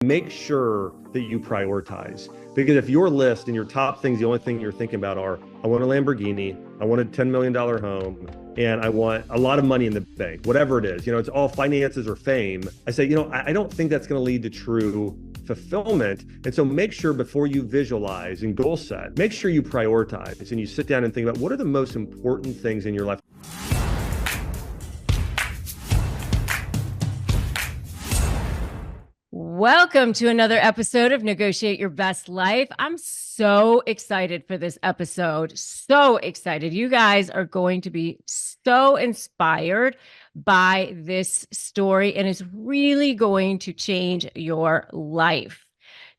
make sure that you prioritize. Because if your list and your top things, the only thing you're thinking about are, I want a Lamborghini, I want a $10 million home, and I want a lot of money in the bank, whatever it is, it's all finances or fame. I say, I don't think that's going to lead to true fulfillment. And so make sure before you visualize and goal set, make sure you prioritize and you sit down and think about what are the most important things in your life. Welcome to another episode of Negotiate Your Best Life. I'm so excited for this episode. So excited. You guys are going to be so inspired by this story, and it's really going to change your life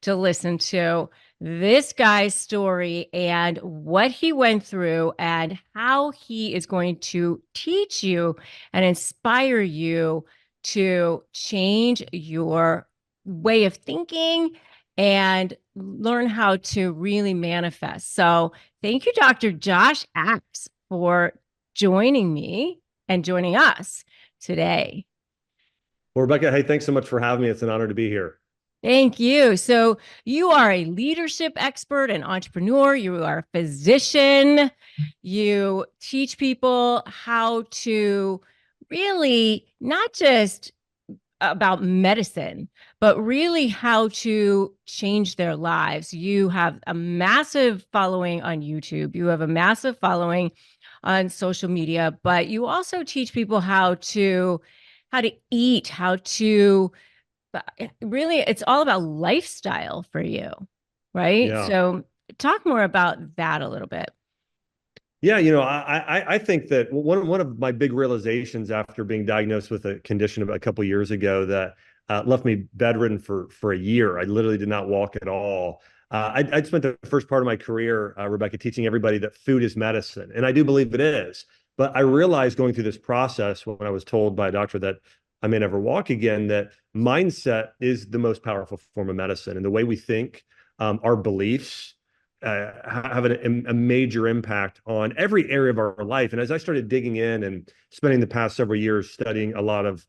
to listen to this guy's story and what he went through and how he is going to teach you and inspire you to change your way of thinking and learn how to really manifest. So thank you, Dr. Josh Axe, for joining me and joining us today. Well, Rebecca, hey, thanks so much for having me. It's an honor to be here. Thank you. So you are a leadership expert and entrepreneur. You are a physician. You teach people how to really not just about medicine, but really how to change their lives. You have a massive following on YouTube. You have a massive following on social media, but you also teach people how to eat, how to really, it's all about lifestyle for you, right? Yeah. So talk more about that a little bit. Yeah, I think that one of my big realizations after being diagnosed with a condition a couple of years ago that left me bedridden for a year. I literally did not walk at all. I'd spent the first part of my career, Rebecca, teaching everybody that food is medicine, and I do believe it is. But I realized going through this process when I was told by a doctor that I may never walk again, that mindset is the most powerful form of medicine, and the way we think, our beliefs have a major impact on every area of our life. And as I started digging in and spending the past several years studying a lot of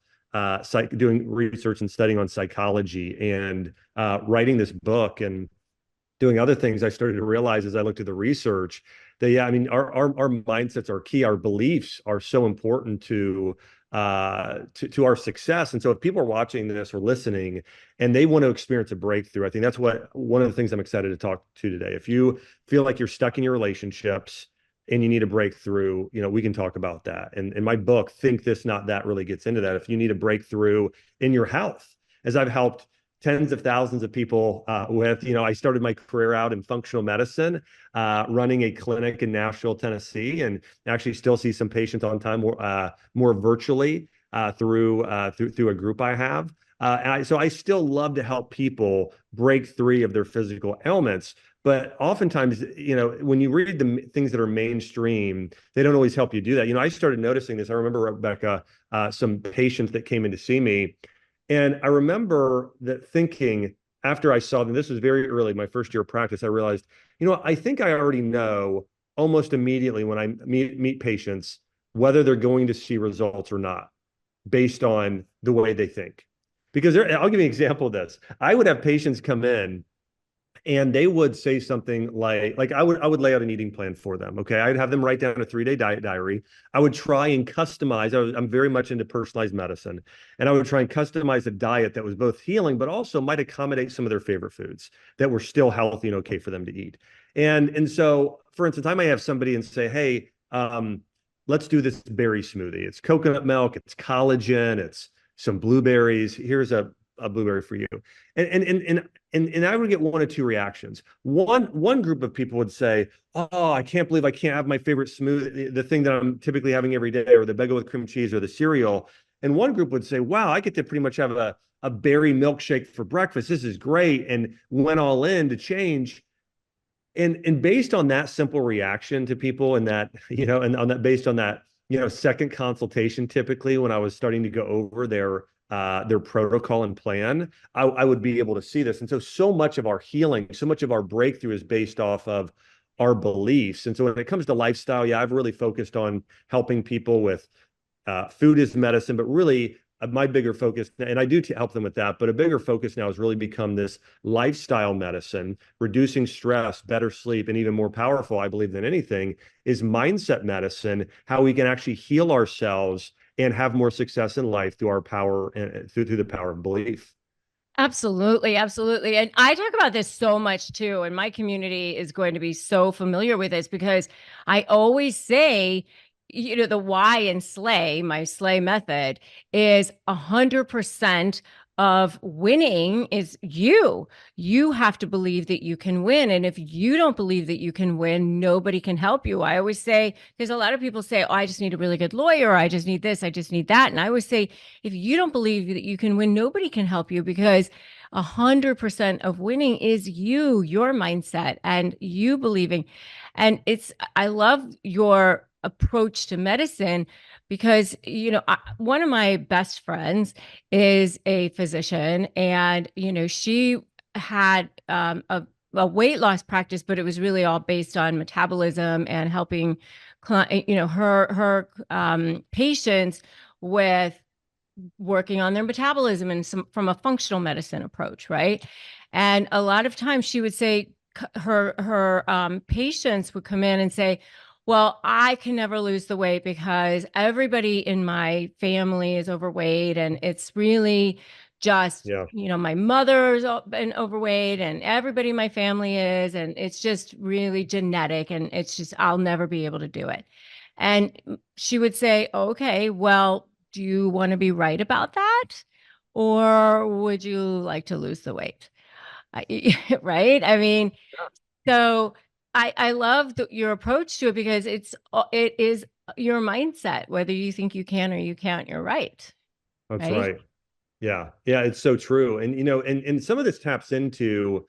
doing research and studying on psychology and writing this book and doing other things, I started to realize as I looked at the research that, yeah, I mean, our mindsets are key. Our beliefs are so important to our success. And so if people are watching this or listening and they want to experience a breakthrough, I think that's one of the things I'm excited to talk to today. If you feel like you're stuck in your relationships and you need a breakthrough, we can talk about that. And in my book, Think This, Not That, really gets into that. If you need a breakthrough in your health, as I've helped tens of thousands of people I started my career out in functional medicine, running a clinic in Nashville, Tennessee, and actually still see some patients on time more virtually through a group I have. So I still love to help people break free of their physical ailments. But oftentimes, when you read the things that are mainstream, they don't always help you do that. I started noticing this. I remember, Rebecca, some patients that came in to see me. And I remember that thinking after I saw them, this was very early, my first year of practice, I realized, I think I already know almost immediately when I meet patients whether they're going to see results or not based on the way they think. Because I'll give you an example of this. I would have patients come in and they would say something like I would lay out an eating plan for them. Okay. I'd have them write down a 3-day diet diary. I would try and customize. I'm very much into personalized medicine, and I would try and customize a diet that was both healing, but also might accommodate some of their favorite foods that were still healthy and okay for them to eat. And so, for instance, I might have somebody and say, hey, let's do this berry smoothie. It's coconut milk, it's collagen, it's some blueberries. Here's a blueberry for you. And I would get one or two reactions. One group of people would say, oh, I can't believe I can't have my favorite smoothie, the thing that I'm typically having every day, or the bagel with cream cheese, or the cereal. And one group would say, wow, I get to pretty much have a berry milkshake for breakfast. This is great. And went all in to change. And based on that simple reaction to people, and that, and on that, based on that, second consultation, typically when I was starting to go over their protocol and plan, I would be able to see this. And so much of our healing, so much of our breakthrough is based off of our beliefs. And so when it comes to lifestyle, yeah, I've really focused on helping people with food is medicine, but really my bigger focus, and I do help them with that, but a bigger focus now has really become this lifestyle medicine, reducing stress, better sleep, and even more powerful, I believe, than anything, is mindset medicine, how we can actually heal ourselves and have more success in life through our power and through the power of belief. Absolutely, absolutely. And I talk about this so much too. And my community is going to be so familiar with this because I always say, the why in Slay, my Slay method, is 100% of winning is you. You have to believe that you can win. And if you don't believe that you can win, nobody can help you. I always say, because a lot of people say, oh, I just need a really good lawyer. I just need this. I just need that. And I always say, if you don't believe that you can win, nobody can help you because 100% of winning is you, your mindset, and you believing. And I love your approach to medicine because, one of my best friends is a physician, and, she had a weight loss practice, but it was really all based on metabolism and helping, her patients with working on their metabolism and from a functional medicine approach, right? And a lot of times she would say her patients would come in and say, well, I can never lose the weight because everybody in my family is overweight, and it's really just, Yeah, my mother's been overweight and everybody in my family is, and it's just really genetic, and it's just I'll never be able to do it. And she would say, okay, well, do you want to be right about that? Or would you like to lose the weight? Right? I mean, so I love your approach to it because it is your mindset, whether you think you can or you can't, you're right. that's Right? right. Yeah, yeah, it's so true. And and some of this taps into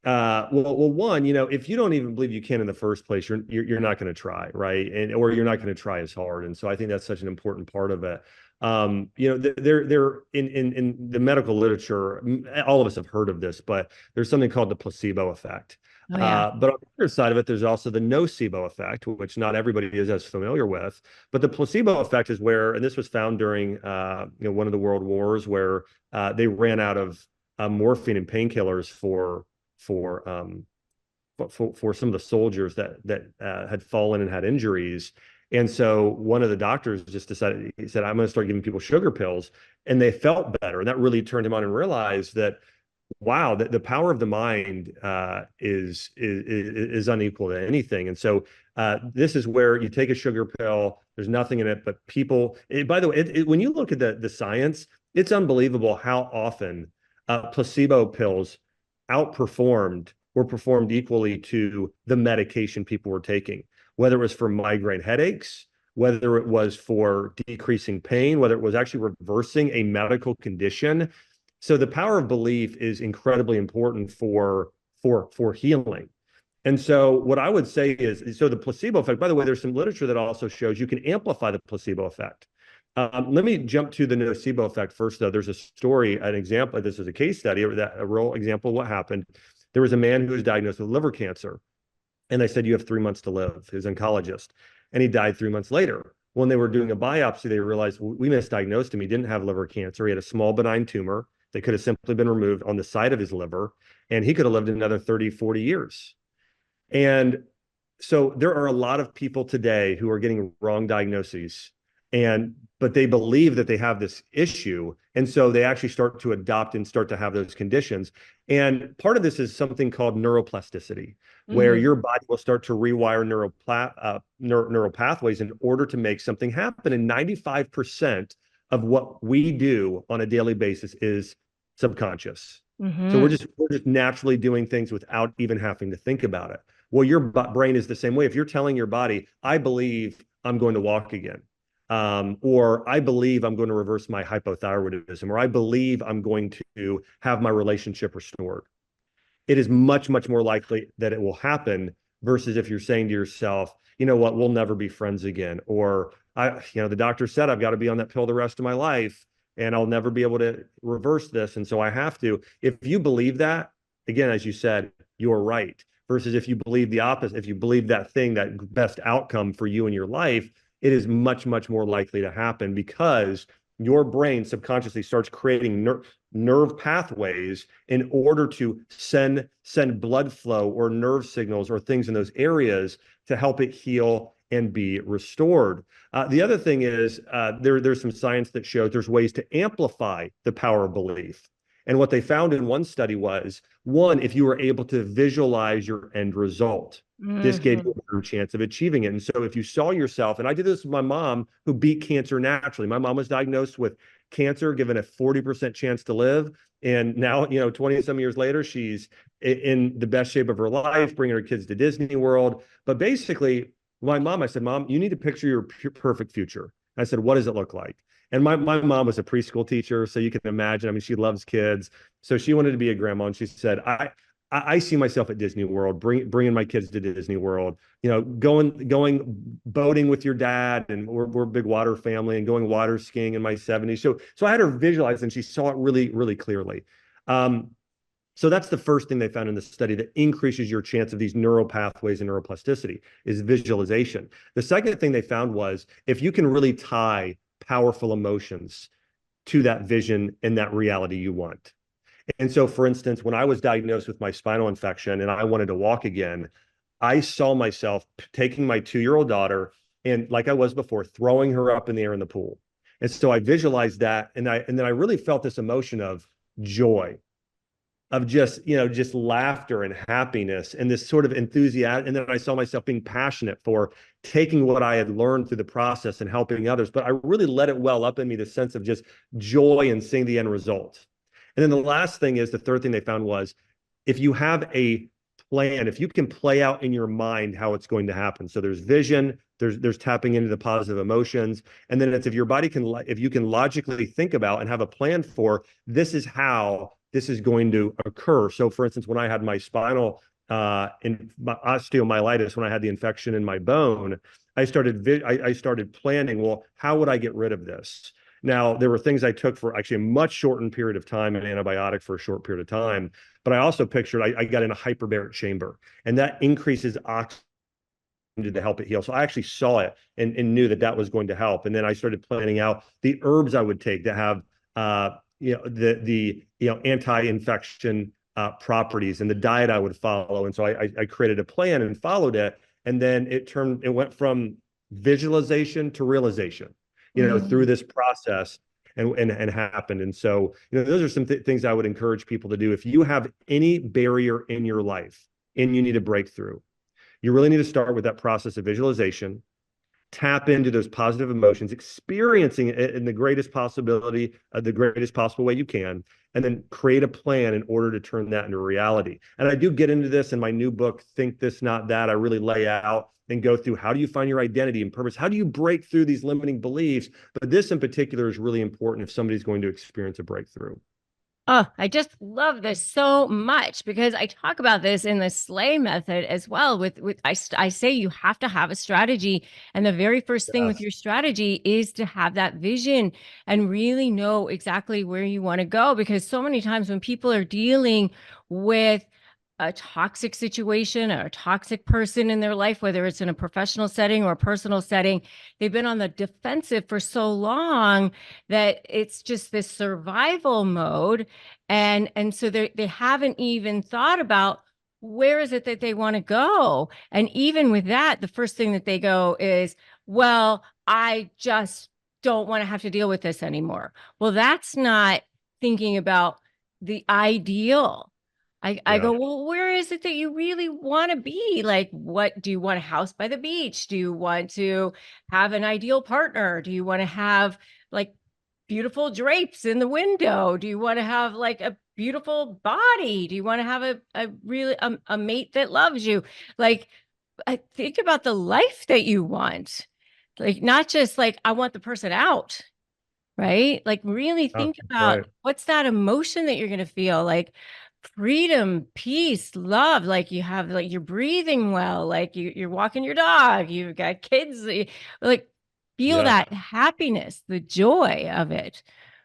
one, if you don't even believe you can in the first place, you're not going to try, right? And or you're not going to try as hard. And so I think that's such an important part of it. There in the medical literature, all of us have heard of this, but there's something called the placebo effect. Oh, yeah. But on the other side of it, there's also the nocebo effect, which not everybody is as familiar with. But the placebo effect is where, and this was found during one of the world wars, where they ran out of morphine and painkillers for for some of the soldiers that had fallen and had injuries. And so one of the doctors just decided, he said, I'm going to start giving people sugar pills. And they felt better. And that really turned him on and realized that, wow, that the power of the mind is unequal to anything. And so this is where you take a sugar pill, there's nothing in it, but by the way, when you look at the science, it's unbelievable how often placebo pills outperformed or performed equally to the medication people were taking, whether it was for migraine headaches, whether it was for decreasing pain, whether it was actually reversing a medical condition. So the power of belief is incredibly important for healing. And so what I would say is, so the placebo effect, by the way, there's some literature that also shows you can amplify the placebo effect. Let me jump to the nocebo effect first, though. There's a story, an example. This is a case study, a real example of what happened. There was a man who was diagnosed with liver cancer, and they said, you have 3 months to live. He was an oncologist, and he died 3 months later. When they were doing a biopsy, they realized, we misdiagnosed him. He didn't have liver cancer. He had a small benign tumor that could have simply been removed on the side of his liver, and he could have lived another 30, 40 years. And so there are a lot of people today who are getting wrong diagnoses, but they believe that they have this issue. And so they actually start to adopt and start to have those conditions. And part of this is something called neuroplasticity, where Mm-hmm. your body will start to rewire neural pathways in order to make something happen. And 95% of what we do on a daily basis is subconscious. So Mm-hmm. we're just naturally doing things without even having to think about it. Well, your brain is the same way. If you're telling your body, I believe I'm going to walk again, or I believe I'm going to reverse my hypothyroidism, or I believe I'm going to have my relationship restored, it is much, much more likely that it will happen versus if you're saying to yourself, you know what, we'll never be friends again. Or the doctor said I've got to be on that pill the rest of my life and I'll never be able to reverse this. And so I have to. If you believe that, again, as you said, you're right. Versus if you believe the opposite, if you believe that thing, that best outcome for you in your life, it is much, much more likely to happen because your brain subconsciously starts creating nerve pathways in order to send blood flow or nerve signals or things in those areas to help it heal and be restored. The other thing is there's some science that shows there's ways to amplify the power of belief. And what they found in one study was, one, if you were able to visualize your end result, this gave you Mhm. a better chance of achieving it. And so if you saw yourself, and I did this with my mom who beat cancer naturally. My mom was diagnosed with cancer, given a 40% chance to live. And now, 20 some years later, she's in the best shape of her life, bringing her kids to Disney World. But basically, my mom, I said, Mom, you need to picture your perfect future. I said, what does it look like? And my mom was a preschool teacher, so you can imagine. I mean, she loves kids, so she wanted to be a grandma, and she said, I see myself at Disney World, bringing my kids to Disney World, going boating with your dad, and we're a big water family, and going water skiing in my 70s. So I had her visualize, and she saw it really, really clearly. Um, so that's the first thing they found in the study that increases your chance of these neural pathways and neuroplasticity is visualization. The second thing they found was if you can really tie powerful emotions to that vision and that reality you want. And so, for instance, when I was diagnosed with my spinal infection and I wanted to walk again, I saw myself taking my 2-year-old daughter and, like I was before, throwing her up in the air in the pool. And so I visualized that, and then I really felt this emotion of joy, of just laughter and happiness and this sort of enthusiasm. And then I saw myself being passionate for taking what I had learned through the process and helping others. But I really let it well up in me, the sense of just joy and seeing the end result. And then the last thing is, the third thing they found was, if you have a plan, if you can play out in your mind how it's going to happen. So there's vision, there's tapping into the positive emotions, and then it's if you can logically think about and have a plan for, this is how this is going to occur. So for instance, when I had my spinal in my osteomyelitis, when I had the infection in my bone, I started planning, well, how would I get rid of this? Now, there were things I took for actually a much shortened period of time, an antibiotic for a short period of time. But I also pictured I got in a hyperbaric chamber, and that increases oxygen to help it heal. So I actually saw it and knew that that was going to help. And then I started planning out the herbs I would take to have the anti-infection properties, and the diet I would follow. And so I created a plan and followed it. And then it went from visualization to realization, through Mhm. this process and happened. And so, those are some things I would encourage people to do. If you have any barrier in your life and you need a breakthrough, you really need to start with that process of visualization, tap into those positive emotions, experiencing it in the greatest possibility, the greatest possible way you can, and then create a plan in order to turn that into reality. And I do get into this in my new book, Think This, Not That. I really lay out and go through, how do you find your identity and purpose? How do you break through these limiting beliefs? But this in particular is really important if somebody's going to experience a breakthrough. Oh, I just love this so much because I talk about this in the slay method as well. I say you have to have a strategy, and the very first thing with Yes. your strategy is to have that vision and really know exactly where you want to go. Because so many times when people are dealing with a toxic situation or a toxic person in their life, whether it's in a professional setting or a personal setting, they've been on the defensive for so long that it's just this survival mode. And so they haven't even thought about where is it that they want to go. And even with that, the first thing that they go is, well, I just don't want to have to deal with this anymore. Well, that's not thinking about the ideal. I Yeah. go, well, where is it that you really want to be? Like, what do you want a house by the beach? Do you want to have an ideal partner? Do you want to have like beautiful drapes in the window? Do you want to have like a beautiful body? Do you want to have a really a mate that loves you? Like, I think about the life that you want. Like, not just like I want the person out, right? Like really Oh, think that's about right. what's that emotion that you're going to feel, like freedom, peace, love, like you have like you're breathing well, like you're walking your dog, you've got kids, like feel Yeah. that happiness, the joy of it.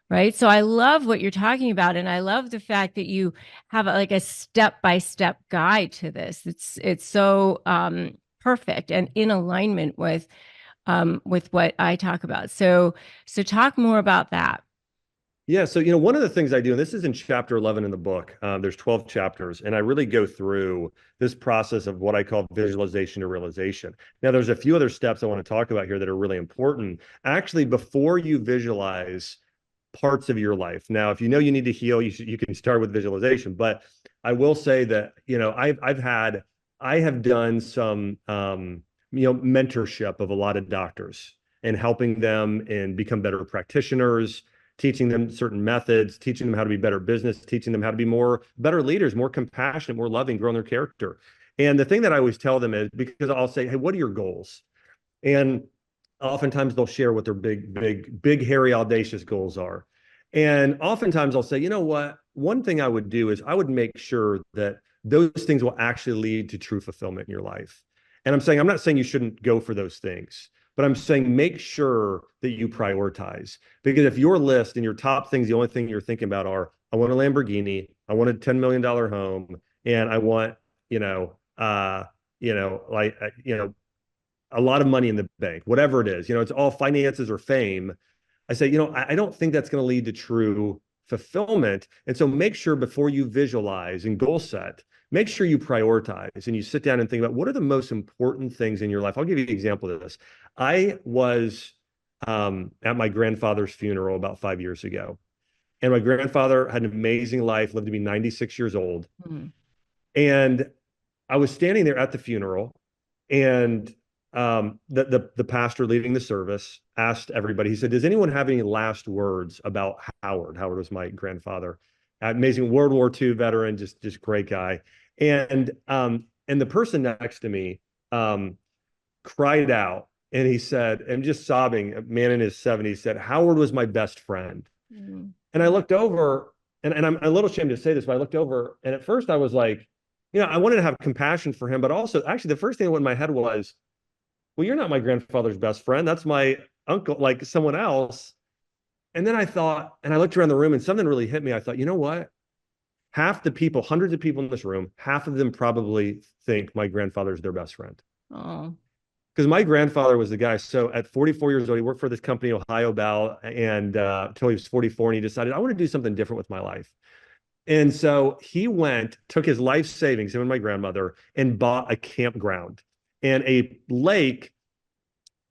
Right. So I love what you're talking about. And I love the fact that you have like a step-by-step guide to this. It's so perfect and in alignment with with what I talk about. So talk more about that. Yeah, so one of the things I do, and this is in chapter 11 in the book. There's 12 chapters, and I really go through this process of what I call visualization to realization. Now, there's a few other steps I want to talk about here that are really important. Actually, before you visualize parts of your life. Now, if you know you need to heal, you can start with visualization. But I will say that I have done some mentorship of a lot of doctors and helping them and become better practitioners, teaching them certain methods, teaching them how to be better business, teaching them how to be better leaders, more compassionate, more loving, growing their character. And the thing that I always tell them is, because I'll say, hey, what are your goals? And oftentimes they'll share what their big, hairy, audacious goals are. And oftentimes I'll say, you know what? One thing I would do is I would make sure that those things will actually lead to true fulfillment in your life. And I'm not saying you shouldn't go for those things, but I'm saying make sure that you prioritize. Because if your list and your top things, the only thing you're thinking about are, I want a Lamborghini, I want a $10 million home, and I want, like, a lot of money in the bank, whatever it is, it's all finances or fame. I say, I don't think that's going to lead to true fulfillment. And so make sure before you visualize and goal set, make sure you prioritize and you sit down and think about what are the most important things in your life. I'll give you an example of this. I was at my grandfather's funeral about 5 years ago. And my grandfather had an amazing life, lived to be 96 years old. Mm. And I was standing there at the funeral, and the pastor leading the service asked everybody, he said, does anyone have any last words about Howard? Howard was my grandfather, amazing World War II veteran, just great guy. And the person next to me cried out, and he said, and just sobbing, a man in his 70s, said, Howard was my best friend. Mm. And I looked over, and I'm a little ashamed to say this, but I looked over, and at first I was like, I wanted to have compassion for him, but also actually the first thing that went in my head was, well, you're not my grandfather's best friend. That's my uncle, like someone else. And then I thought, and I looked around the room and something really hit me. I thought, you know what? Half the people, hundreds of people in this room, half of them probably think my grandfather's their best friend. Oh. Because my grandfather was the guy. So at 44 years old, he worked for this company, Ohio Bell, and until he was 44, and he decided, I want to do something different with my life. And so he took his life savings, him and my grandmother, and bought a campground and a lake,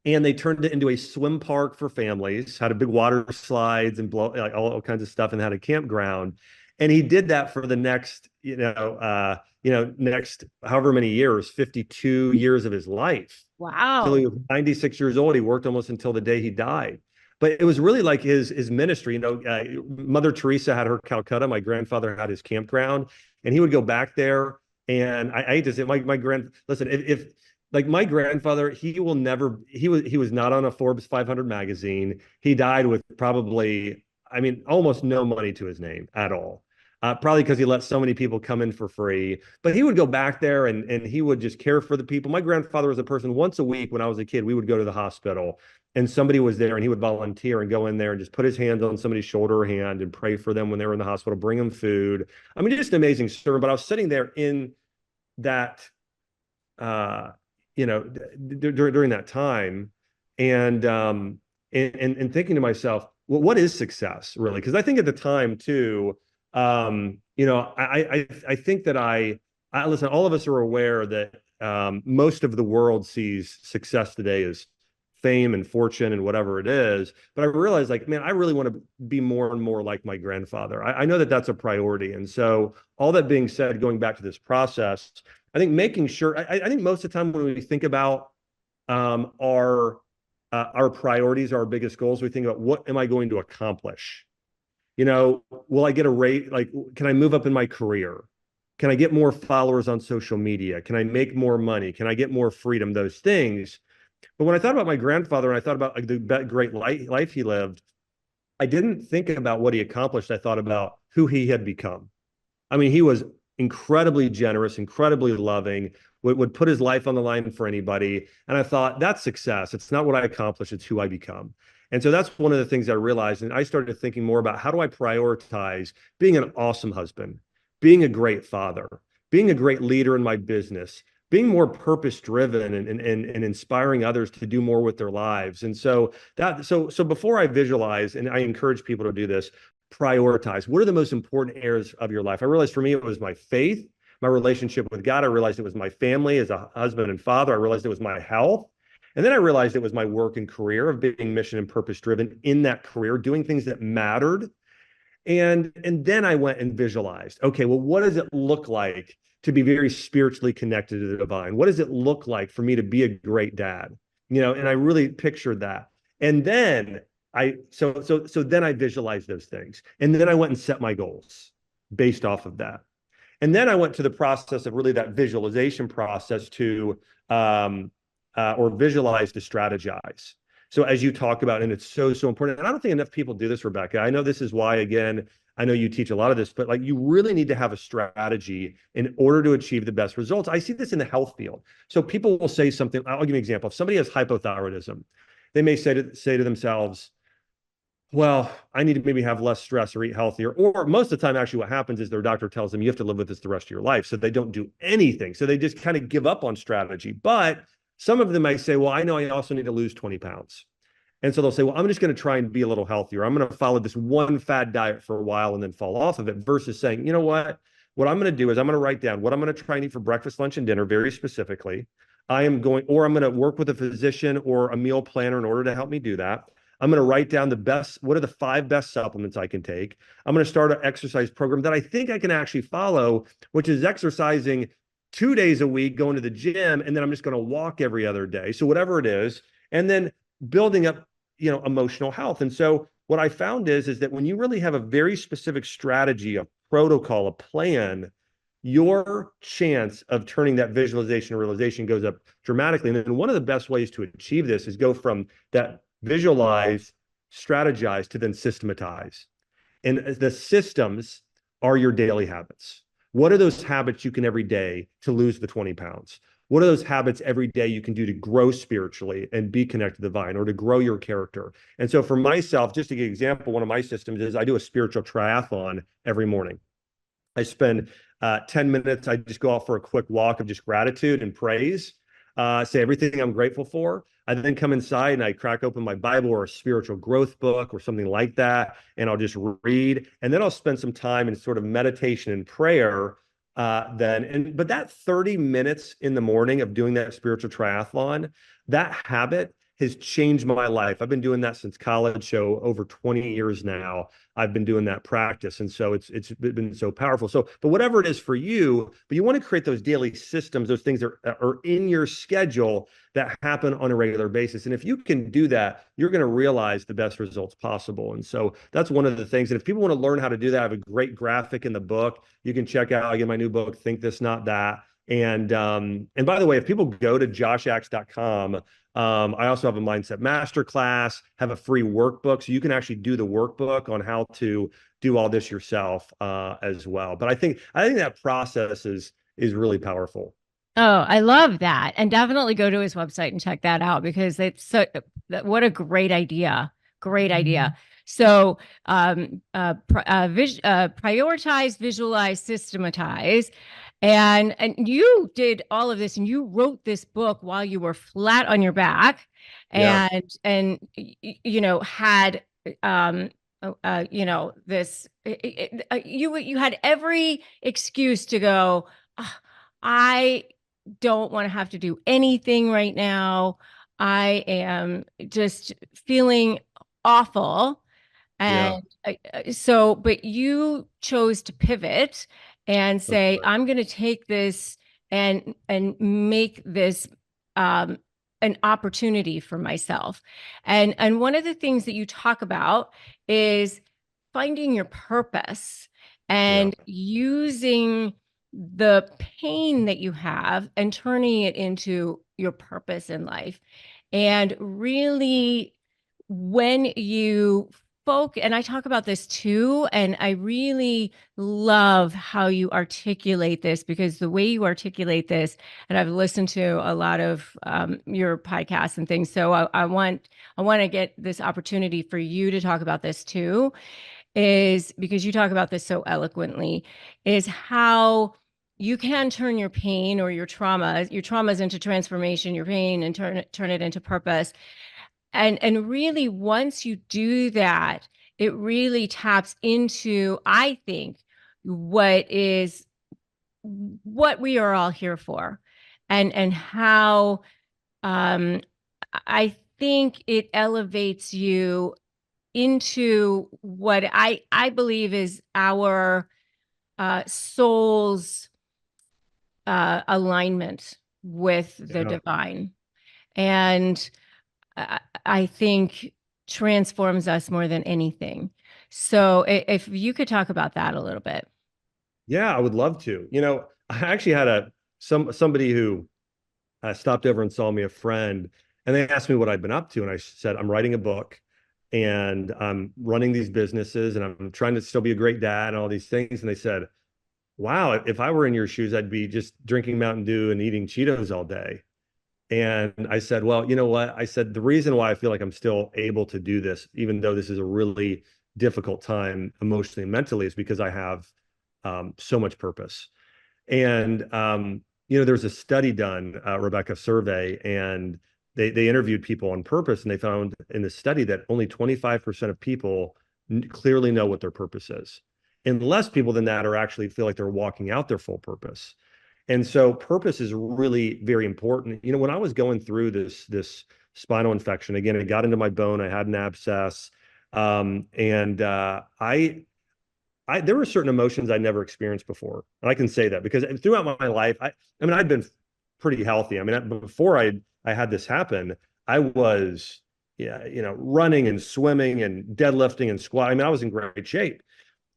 and they turned it into a swim park for families, had a big water slides and like all kinds of stuff, and had a campground. And he did that for the next, next however many years, 52 years of his life. Wow. Till he was 96 years old. He worked almost until the day he died. But it was really like his ministry. Mother Teresa had her Calcutta. My grandfather had his campground, and he would go back there. And I hate to say, listen, if like my grandfather, he was not on a Forbes 500 magazine. He died with probably, almost no money to his name at all. Probably because he let so many people come in for free. But he would go back there and he would just care for the people. My grandfather was a person, once a week when I was a kid, we would go to the hospital and somebody was there and he would volunteer and go in there and just put his hands on somebody's shoulder or hand and pray for them when they were in the hospital, bring them food. Just an amazing servant. But I was sitting there in that, during that time and thinking to myself, well, what is success really? Because I think at the time too, I think that I listen, all of us are aware that most of the world sees success today as fame and fortune and whatever it is. But I realized, like, man, I really want to be more and more like my grandfather. I know that that's a priority. And so all that being said, going back to this process, I think making sure, I think most of the time when we think about our priorities, our biggest goals, we think about what am I going to accomplish? Will I get a rate? Like, can I move up in my career? Can I get more followers on social media? Can I make more money? Can I get more freedom? Those things. But when I thought about my grandfather and I thought about like the great life he lived, I didn't think about what he accomplished. I thought about who he had become. He was incredibly generous, incredibly loving, would put his life on the line for anybody. And I thought, that's success. It's not what I accomplished, it's who I become. And so that's one of the things I realized. And I started thinking more about how do I prioritize being an awesome husband, being a great father, being a great leader in my business, being more purpose driven and inspiring others to do more with their lives. And so before I visualize, and I encourage people to do this, prioritize. What are the most important areas of your life? I realized for me, it was my faith, my relationship with God. I realized it was my family as a husband and father. I realized it was my health. And then I realized it was my work and career of being mission and purpose driven in that career, doing things that mattered. And then I went and visualized, okay, well, what does it look like to be very spiritually connected to the divine? What does it look like for me to be a great dad? And I really pictured that. And then then I visualized those things. And then I went and set my goals based off of that. And then I went to the process of really that visualization process to or visualize to strategize. So as you talk about, and it's so important, and I don't think enough people do this, Rebecca. I know this is why, again, I know you teach a lot of this, but like you really need to have a strategy in order to achieve the best results. I see this in the health field. So people will say something, I'll give you an example. If somebody has hypothyroidism, they may say to themselves, well, I need to maybe have less stress or eat healthier. Or most of the time, actually, what happens is their doctor tells them you have to live with this the rest of your life. So they don't do anything. So they just kind of give up on strategy. But some of them might say, well, I know I also need to lose 20 pounds. And so they'll say, well, I'm just going to try and be a little healthier. I'm going to follow this one fad diet for a while and then fall off of it versus saying, you know what? What I'm going to do is I'm going to write down what I'm going to try and eat for breakfast, lunch, and dinner very specifically. I'm going to work with a physician or a meal planner in order to help me do that. I'm going to write down what are the 5 best supplements I can take. I'm going to start an exercise program that I think I can actually follow, which is exercising 2 days a week, going to the gym, and then I'm just going to walk every other day. So whatever it is, and then building up, emotional health. And so what I found is that when you really have a very specific strategy, a protocol, a plan, your chance of turning that visualization or realization goes up dramatically. And then one of the best ways to achieve this is go from that visualize, strategize to then systematize. And the systems are your daily habits. What are those habits you can every day to lose the 20 pounds? What are those habits every day you can do to grow spiritually and be connected to the divine or to grow your character? And so for myself, just to give an example, one of my systems is I do a spiritual triathlon every morning. I spend 10 minutes. I just go out for a quick walk of just gratitude and praise, say everything I'm grateful for. I then come inside and I crack open my Bible or a spiritual growth book or something like that, and I'll just read. And then I'll spend some time in sort of meditation and prayer. But that 30 minutes in the morning of doing that spiritual triathlon, that habit has changed my life. I've been doing that since college, so over 20 years now. I've been doing that practice. And so it's been so powerful. So, but whatever it is for you, but you want to create those daily systems, those things that are in your schedule that happen on a regular basis. And if you can do that, you're going to realize the best results possible. And so that's one of the things. And if people want to learn how to do that, I have a great graphic in the book. You can check out, again, my new book, Think This, Not That. And by the way, if people go to joshax.com, I also have a mindset masterclass, have a free workbook. So you can actually do the workbook on how to do all this yourself as well. But I think that process is really powerful. Oh, I love that. And definitely go to his website and check that out because what a great idea. Great idea. So, prioritize, visualize, systematize. And you did all of this and you wrote this book while you were flat on your back Yeah. and had this you had every excuse to go, "Ah, I don't want to have to do anything right now. I am just feeling awful." Yeah. And but you chose to pivot and That's say, right. I'm going to take this and make this an opportunity for myself. And one of the things that you talk about is finding your purpose Yeah. and using the pain that you have and turning it into your purpose in life. And really, when you and I talk about this too, and I really love how you articulate this because the way you articulate this, and I've listened to a lot of your podcasts and things, so I want to get this opportunity for you to talk about this too, is because you talk about this so eloquently, is how you can turn your pain or your traumas into transformation, your pain, and turn it into purpose. And really, once you do that, it really taps into, I think, what is what we are all here for, and how I think it elevates you into what I believe is our soul's alignment with the Yeah. divine. And I think transforms us more than anything. So if you could talk about that a little bit. Yeah, I would love to. I actually had somebody who stopped over and saw me, a friend, and they asked me what I'd been up to. And I said, I'm writing a book and I'm running these businesses and I'm trying to still be a great dad and all these things. And they said, wow, if I were in your shoes, I'd be just drinking Mountain Dew and eating Cheetos all day. And I said, well, you know what? I said, the reason why I feel like I'm still able to do this, even though this is a really difficult time emotionally and mentally, is because I have so much purpose. And there's a study done, Rebecca, survey, and they interviewed people on purpose, and they found in the study that only 25% of people clearly know what their purpose is, and less people than that are actually feel like they're walking out their full purpose. And so purpose is really very important. When I was going through this spinal infection, again, it got into my bone. I had an abscess, and there were certain emotions I never experienced before. And I can say that because throughout my life, I mean, I'd been pretty healthy. I mean, before I had this happen, I was, yeah, running and swimming and deadlifting and squat. I mean, I was in great shape.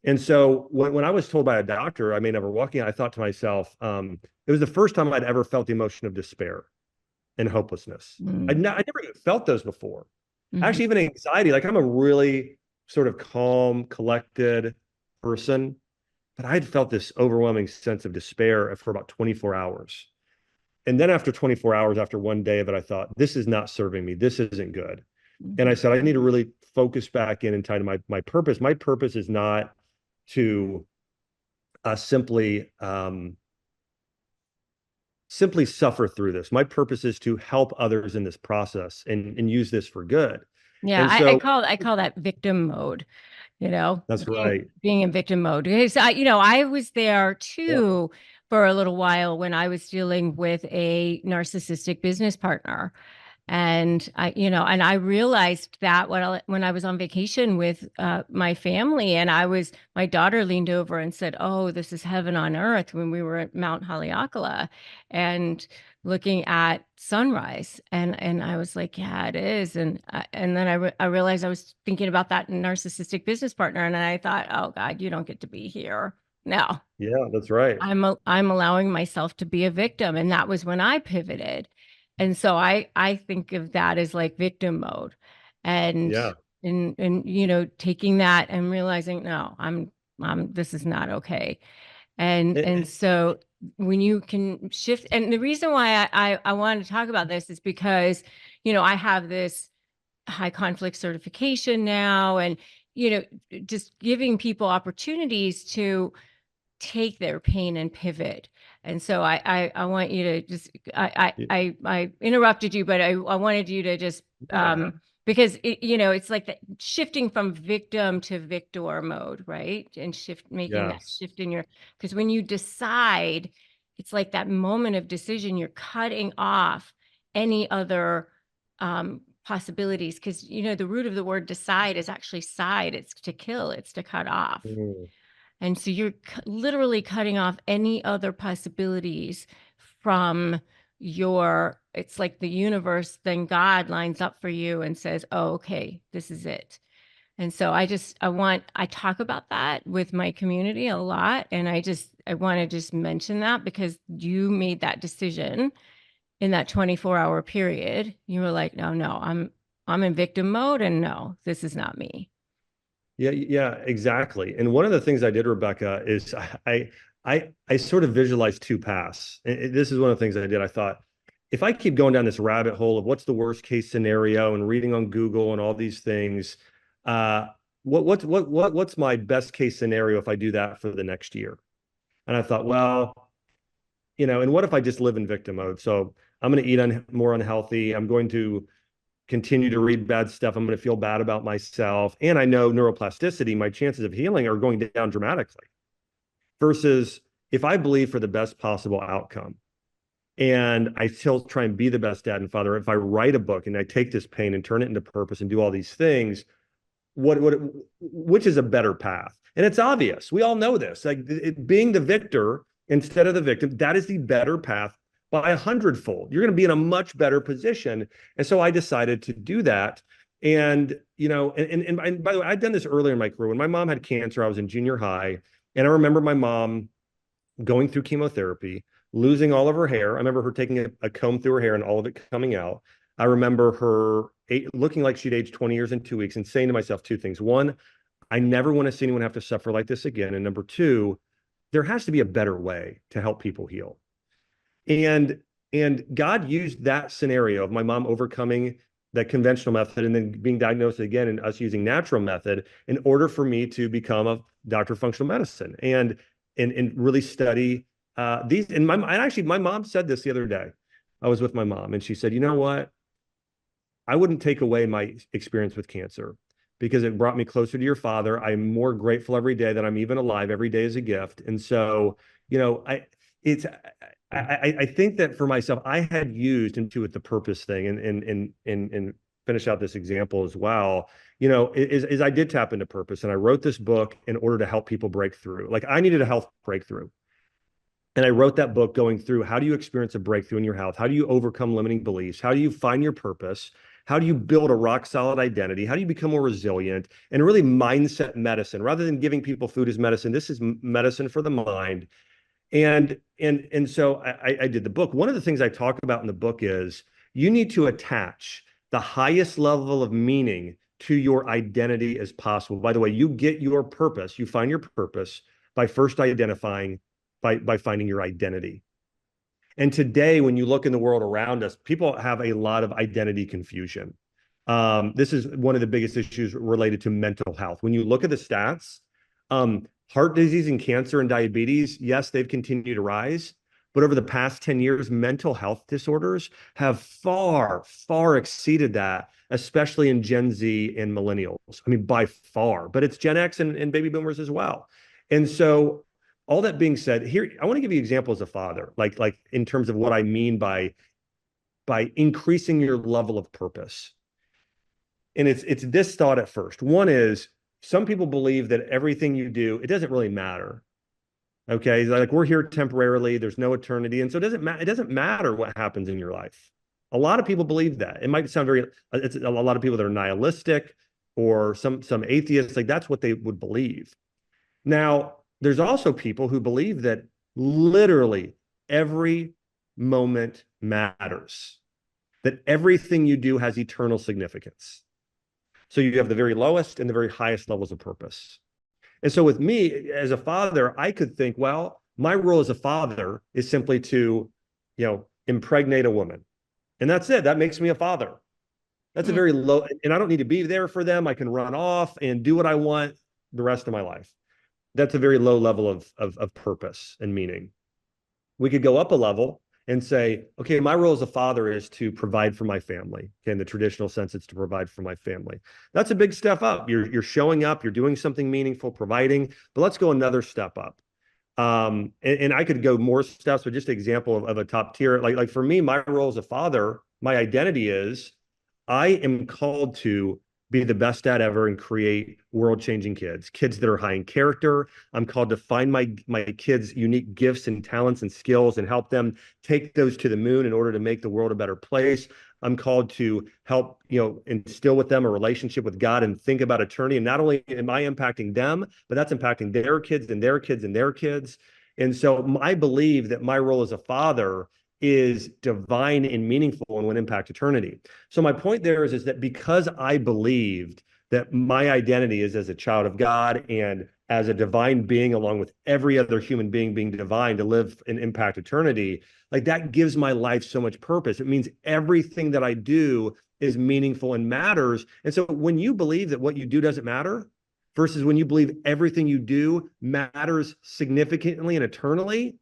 And so when I was told by a doctor I may never walk again, I thought to myself, it was the first time I'd ever felt the emotion of despair and hopelessness. I Mm-hmm. never even felt those before. Mm-hmm. Actually, even anxiety. Like, I'm a really sort of calm, collected person, but I had felt this overwhelming sense of despair for about 24 hours. And then after 24 hours, after one day of it, I thought, this is not serving me. This isn't good. And I said, I need to really focus back in and tie to my purpose. My purpose is not to simply suffer through this. My purpose is to help others in this process and use this for good. Yeah, And so I call that victim mode, that's right. being in victim mode. Because I was there Yeah. too for a little while when I was dealing with a narcissistic business partner. And I realized that when I was on vacation with my family, and my daughter leaned over and said, "Oh, this is heaven on earth," when we were at Mount Haleakala and looking at sunrise. And I was like, "Yeah, it is." And then I realized I was thinking about that narcissistic business partner, and I thought, "Oh God, you don't get to be here." No, Yeah, that's right. I'm allowing myself to be a victim, and that was when I pivoted. And so I think of that as like victim mode, and Yeah. taking that and realizing, no, I'm this is not okay. And It- so when you can shift, and the reason why I wanted to talk about this is because I have this high conflict certification now, and just giving people opportunities to take their pain and pivot. And so I want you to just I interrupted you, but I wanted you to just yeah. because it's like that shifting from victim to victor mode, right? And making that Yes. shift in your, because when you decide, it's like that moment of decision, you're cutting off any other possibilities, because the root of the word decide is actually side. It's to kill, it's to cut off. Mm, And so you're literally cutting off any other possibilities from it's like the universe, then God lines up for you and says, "Oh, okay, this is it." And so I talk about that with my community a lot. And I want to just mention that because you made that decision in that 24-hour period. You were like, "No, no, I'm in victim mode, and no, this is not me." yeah, yeah, exactly. And one of the things I did, Rebecca, is I sort of visualized two paths. This is one of the things I did. I thought, if I keep going down this rabbit hole of what's the worst case scenario and reading on Google and all these things, uh, what's my best case scenario if I do that for the next year? And I thought, well, and what if I just live in victim mode? So I'm going to eat more unhealthy. I'm going to continue to read bad stuff. I'm going to feel bad about myself. And I know neuroplasticity, my chances of healing are going down dramatically. Versus if I believe for the best possible outcome and I still try and be the best dad and father, if I write a book and I take this pain and turn it into purpose and do all these things, which is a better path? And it's obvious. We all know this. Like being the victor instead of the victim, that is the better path by 100-fold. You're going to be in a much better position. And so I decided to do that. And, and by the way, I'd done this earlier in my career. When my mom had cancer, I was in junior high. And I remember my mom going through chemotherapy, losing all of her hair. I remember her taking a comb through her hair and all of it coming out. I remember her looking like she'd aged 20 years in 2 weeks and saying to myself two things. One, I never want to see anyone have to suffer like this again. And number two, there has to be a better way to help people heal. And God used that scenario of my mom overcoming that conventional method and then being diagnosed again and us using natural method in order for me to become a doctor of functional medicine and really study these. And my mom said this the other day. I was with my mom and she said, you know what? I wouldn't take away my experience with cancer because it brought me closer to your father. I'm more grateful every day that I'm even alive. Every day is a gift. And so, I think that for myself, I had used into it the purpose thing and finish out this example as well. Is I did tap into purpose and I wrote this book in order to help people break through. Like I needed a health breakthrough. And I wrote that book going through how do you experience a breakthrough in your health? How do you overcome limiting beliefs? How do you find your purpose? How do you build a rock solid identity? How do you become more resilient? And really mindset medicine, rather than giving people food as medicine, this is medicine for the mind. And so I did the book. One of the things I talk about in the book is you need to attach the highest level of meaning to your identity as possible. By the way, you get your purpose, you find your purpose by first identifying, by finding your identity. And today, when you look in the world around us, people have a lot of identity confusion. This is one of the biggest issues related to mental health. When you look at the stats, heart disease and cancer and diabetes, yes, they've continued to rise. But over the past 10 years, mental health disorders have far, far exceeded that, especially in Gen Z and millennials. I mean, by far, but it's Gen X and baby boomers as well. And so all that being said, here, I want to give you examples as a father, like in terms of what I mean by increasing your level of purpose. And it's this thought at first. One is, some people believe that everything you do, it doesn't really matter. Okay. Like we're here temporarily. There's no eternity. And so it doesn't matter what happens in your life. A lot of people believe that. It might sound it's a lot of people that are nihilistic or some atheists, like that's what they would believe. Now, there's also people who believe that literally every moment matters, that everything you do has eternal significance. So you have the very lowest and the very highest levels of purpose. And so with me as a father, I could think, well, my role as a father is simply to, impregnate a woman. And that's it. That makes me a father. That's a very low, and I don't need to be there for them. I can run off and do what I want the rest of my life. That's a very low level of purpose and meaning. We could go up a level and say, okay, my role as a father is to provide for my family. Okay, in the traditional sense, it's to provide for my family. That's a big step up. You're showing up, you're doing something meaningful, providing, but let's go another step up. And I could go more steps, but just an example of a top tier. Like for me, my role as a father, my identity is I am called to be the best dad ever and create world-changing kids that are high in character. I'm called to find my kids' unique gifts and talents and skills and help them take those to the moon in order to make the world a better place. I'm called to help, instill with them a relationship with God and think about eternity. And not only am I impacting them, but that's impacting their kids and their kids and their kids. And so I believe that my role as a father is divine and meaningful and will impact eternity. So my point there is that because I believed that my identity is as a child of God and as a divine being, along with every other human being divine to live and impact eternity, like that gives my life so much purpose. It means everything that I do is meaningful and matters. And so when you believe that what you do doesn't matter versus when you believe everything you do matters significantly and eternally,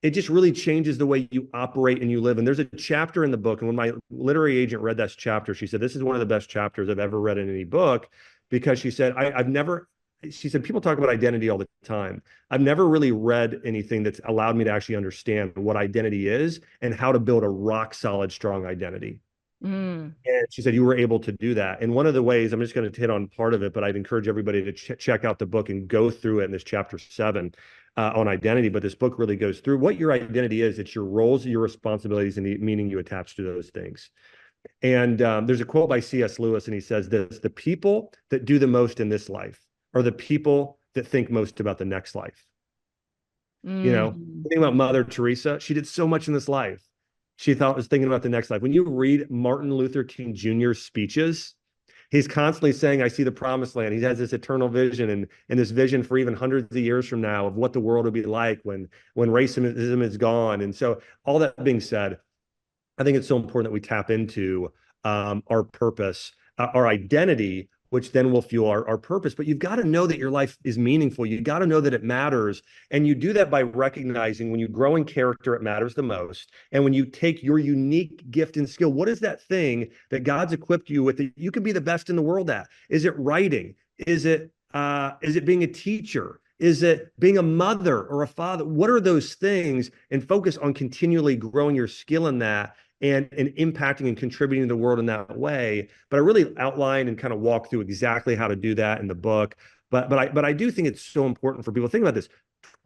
it just really changes the way you operate and you live. And there's a chapter in the book. And when my literary agent read that chapter, she said, this is one of the best chapters I've ever read in any book, because she said, I've never, she said, people talk about identity all the time. I've never really read anything that's allowed me to actually understand what identity is and how to build a rock solid, strong identity. Mm. And she said, you were able to do that. And one of the ways, I'm just going to hit on part of it, but I'd encourage everybody to check out the book and go through it in this chapter 7 on identity. But this book really goes through what your identity is. It's your roles, your responsibilities, and the meaning you attach to those things. And there's a quote by C.S. Lewis, and he says this: the people that do the most in this life are the people that think most about the next life. You know, Mm. think about Mother Teresa. She did so much in this life. She thought was thinking about the next life. When you read Martin Luther King Jr.'s speeches, he's constantly saying, I see the promised land. He has this eternal vision and this vision for even hundreds of years from now of what the world will be like when racism is gone. And so all that being said, I think it's so important that we tap into our purpose, our identity, which then will fuel our purpose. But you've got to know that your life is meaningful. You've got to know that it matters. And you do that by recognizing when you grow in character, it matters the most. And when you take your unique gift and skill, what is that thing that God's equipped you with that you can be the best in the world at? Is it writing? Is it being a teacher? Is it being a mother or a father? What are those things? And focus on continually growing your skill in that and impacting and contributing to the world in that way. But I really outline and kind of walk through exactly how to do that in the book. But I do think it's so important for people. Think about this: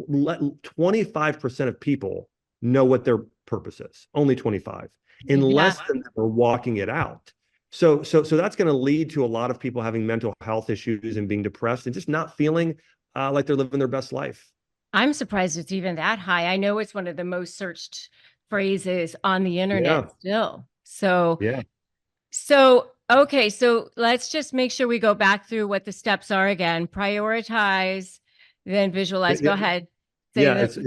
25% of people know what their purpose is. Only 25, and Yeah. less than them are walking it out. So that's going to lead to a lot of people having mental health issues and being depressed and just not feeling like they're living their best life. I'm surprised it's even that high. I know it's one of the most searched phrases on the internet Yeah, still. So, yeah. okay. So let's just make sure we go back through what the steps are again. Prioritize, then visualize. Go ahead. Say Yeah, them. it's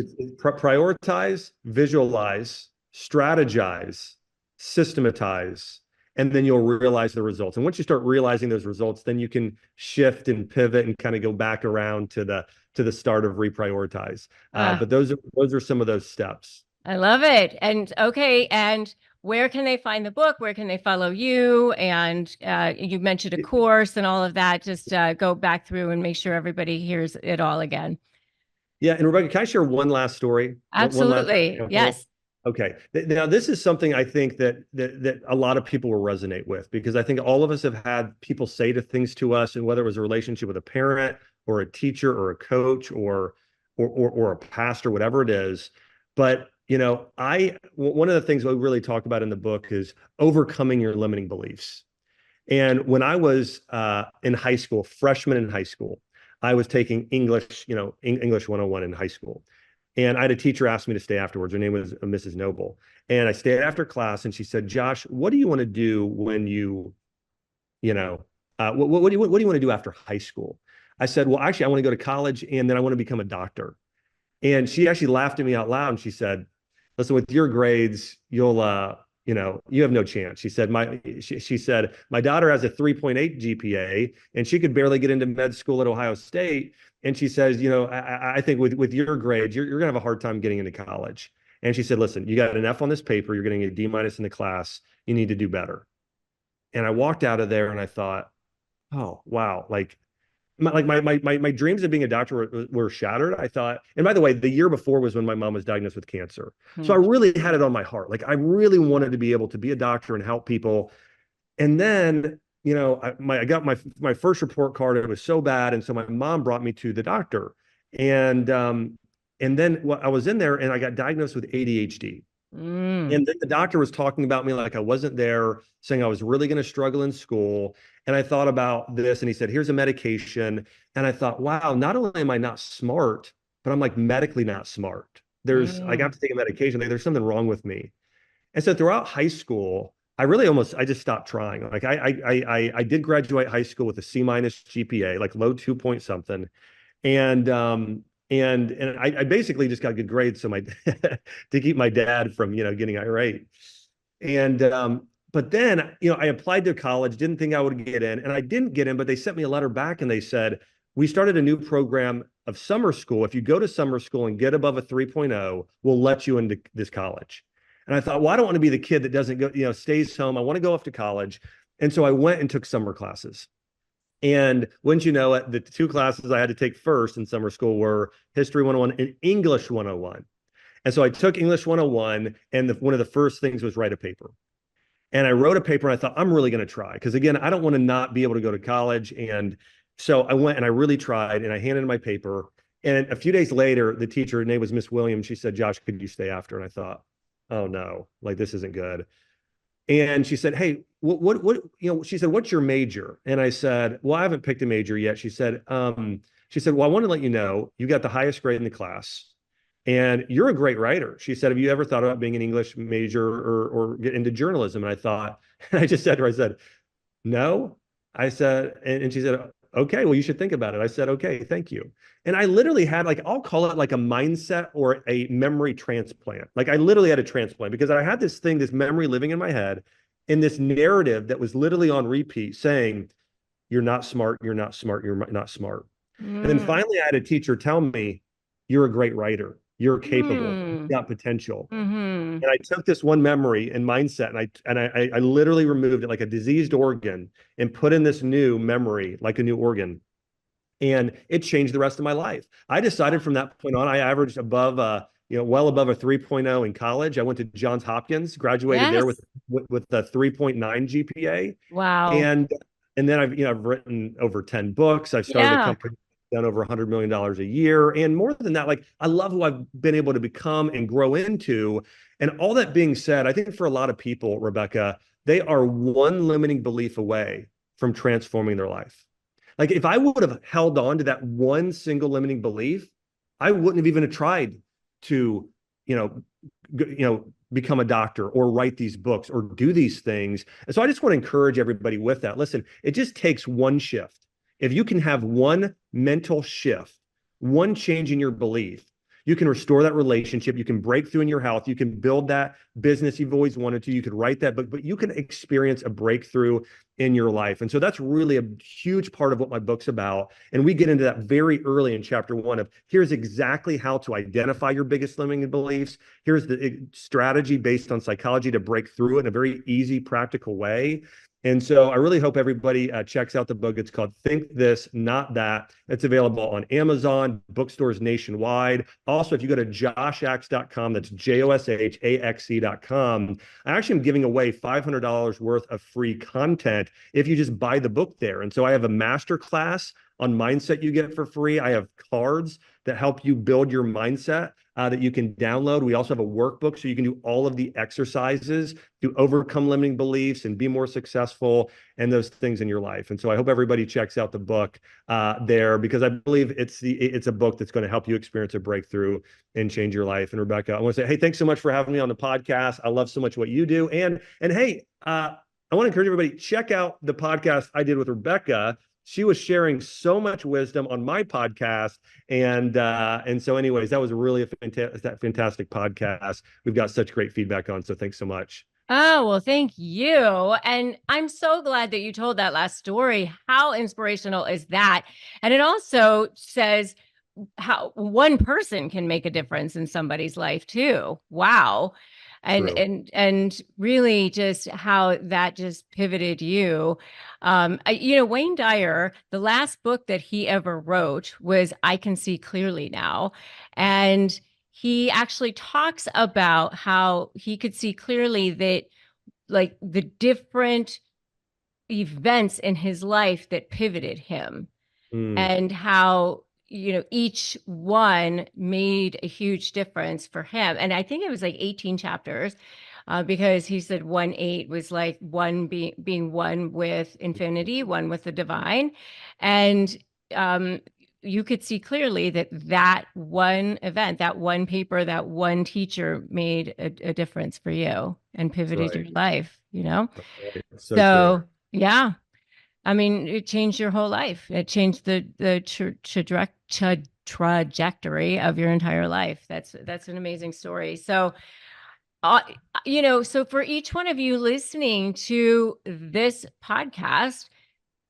prioritize, visualize, strategize, systematize, and then you'll realize the results. And once you start realizing those results, then you can shift and pivot and kind of go back around to the start of reprioritize. Uh, But those are some of those steps. I love it. And okay. And where can they find the book? Where can they follow you? And you mentioned a course and all of that. Just go back through and make sure everybody hears it all again. Yeah, and Rebecca, can I share one last story? One last Absolutely. example? Yes. Okay. Now, this is something I think that a lot of people will resonate with, because I think all of us have had people say to things to us, and whether it was a relationship with a parent or a teacher or a coach or a pastor, whatever it is. But one of the things we really talk about in the book is overcoming your limiting beliefs. And when I was in high school, freshman in high school, I was taking English, English 101 in high school. And I had a teacher ask me to stay afterwards. Her name was Mrs. Noble. And I stayed after class, and she said, Josh, what do you want to do when what do you want to do after high school? I said, well, actually, I want to go to college, and then I want to become a doctor. And she actually laughed at me out loud, and she said, listen, with your grades, you have no chance. She said, my daughter has a 3.8 GPA, and she could barely get into med school at Ohio State. And she says, I think with your grades, you're going to have a hard time getting into college. And she said, listen, you got an F on this paper. You're getting a D minus in the class. You need to do better. And I walked out of there and I thought, oh, wow. My dreams of being a doctor were shattered. I thought, and by the way, the year before was when my mom was diagnosed with cancer. So Hmm. I really had it on my heart. Like, I really wanted to be able to be a doctor and help people. And then, I got my first report card. It was so bad. And so my mom brought me to the doctor. And then I was in there and I got diagnosed with ADHD. Mm. And the doctor was talking about me like I wasn't there, saying I was really going to struggle in school. And I thought about this, and he said, here's a medication. And I thought, wow, not only am I not smart, but I'm like medically not smart. I got Mm. to take a medication. There's something wrong with me. And so throughout high school, I just stopped trying. Like I did graduate high school with a C minus GPA, like low 2 point something. And I basically just got good grades so my to keep my dad from getting irate. And but then I applied to college, didn't think I would get in, and I didn't get in, but they sent me a letter back and they said, we started a new program of summer school, if you go to summer school and get above a 3.0, we'll let you into this college. And I thought, well, I don't want to be the kid that doesn't go, stays home. I want to go off to college. And so I went and took summer classes. And wouldn't you know it, the two classes I had to take first in summer school were History 101 and English 101. And so I took English 101, and one of the first things was write a paper. And I wrote a paper, and I thought, I'm really going to try. Because again, I don't want to not be able to go to college. And so I went and I really tried, and I handed in my paper. And a few days later, the teacher, her name was Miss Williams, she said, Josh, could you stay after? And I thought, oh no, like this isn't good. And she said, hey, she said, what's your major? And I said, well, I haven't picked a major yet. She said, well, I want to let you know, you got the highest grade in the class and you're a great writer. She said, have you ever thought about being an English major or get into journalism? And I thought, and I just said to her, I said, no. I said, and she said, okay, well, you should think about it. I said, okay, thank you. And I literally had I'll call it like a mindset or a memory transplant. Like I literally had a transplant because I had this memory living in my head in this narrative that was literally on repeat saying, you're not smart, you're not smart, you're not smart. And then finally I had a teacher tell me, you're a great writer. You're capable. You've got potential. And I took this one memory and mindset and I literally removed it like a diseased organ and put in this new memory like a new organ. And it changed the rest of my life. I decided from that point on, I averaged above, well above a 3.0 in college. I went to Johns Hopkins, graduated there with a 3.9 GPA. Wow. And then I've written over 10 books. I've started a company done over $100 million a year. And more than that, I love who I've been able to become and grow into. And all that being said, I think for a lot of people, Rebecca, they are one limiting belief away from transforming their life. Like if I would have held on to that one single limiting belief, I wouldn't have even tried to, become a doctor or write these books or do these things. And so I just want to encourage everybody with that. Listen, it just takes one shift. If you can have one mental shift, one change in your belief, you can restore that relationship. You can break through in your health. You can build that business you've always wanted to. You could write that book, but you can experience a breakthrough in your life. And so that's really a huge part of what my book's about. And we get into that very early in chapter 1 of here's exactly how to identify your biggest limiting beliefs. Here's the strategy based on psychology to break through it in a very easy, practical way. And so I really hope everybody checks out the book. It's called Think This, Not That. It's available on Amazon, bookstores nationwide. Also, if you go to joshaxe.com, that's JOSHAXE.com, I actually am giving away $500 worth of free content if you just buy the book there. And so I have a master class on mindset you get for free. I have cards that help you build your mindset that you can download. We also have a workbook so you can do all of the exercises to overcome limiting beliefs and be more successful and those things in your life. And so I hope everybody checks out the book there because I believe it's a book that's going to help you experience a breakthrough and change your life. And Rebecca, I want to say, hey, thanks so much for having me on the podcast. I love so much what you do. And hey, I want to encourage everybody, check out the podcast I did with Rebecca. She was sharing so much wisdom on my podcast. And so anyways, that was really a fantastic podcast. We've got such great feedback on. So thanks so much. Oh, well, thank you. And I'm so glad that you told that last story. How inspirational is that? And it also says how one person can make a difference in somebody's life too. Wow. And really just how that just pivoted you. Wayne Dyer, the last book that he ever wrote was I Can See Clearly Now. And he actually talks about how he could see clearly that like the different events in his life that pivoted him and how each one made a huge difference for him. And I think it was like 18 chapters because he said 1/8 was like one being one with infinity, one with the divine. And you could see clearly that one event, that one paper, that one teacher made a difference for you and pivoted your life, So yeah. I mean, it changed your whole life. It changed the trajectory of your entire life. That's an amazing story. So, so for each one of you listening to this podcast,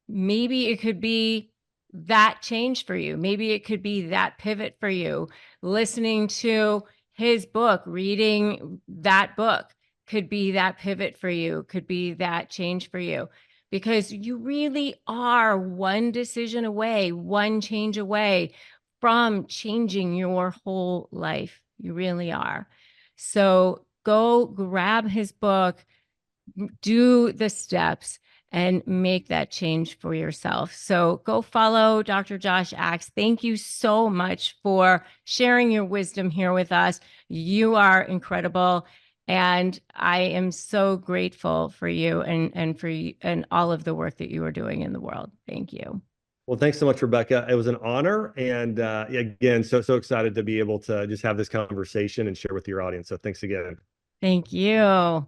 maybe it could be that change for you. Maybe it could be that pivot for you. Listening to his book, reading that book could be that pivot for you, could be that change for you, because you really are one decision away, one change away from changing your whole life. You really are. So go grab his book, do the steps, and make that change for yourself. So go follow Dr. Josh Axe. Thank you so much for sharing your wisdom here with us. You are incredible. And I am so grateful for you and for you and all of the work that you are doing in the world. Thank you. Well, thanks so much, Rebecca. It was an honor. And again, so excited to be able to just have this conversation and share with your audience. So thanks again. Thank you.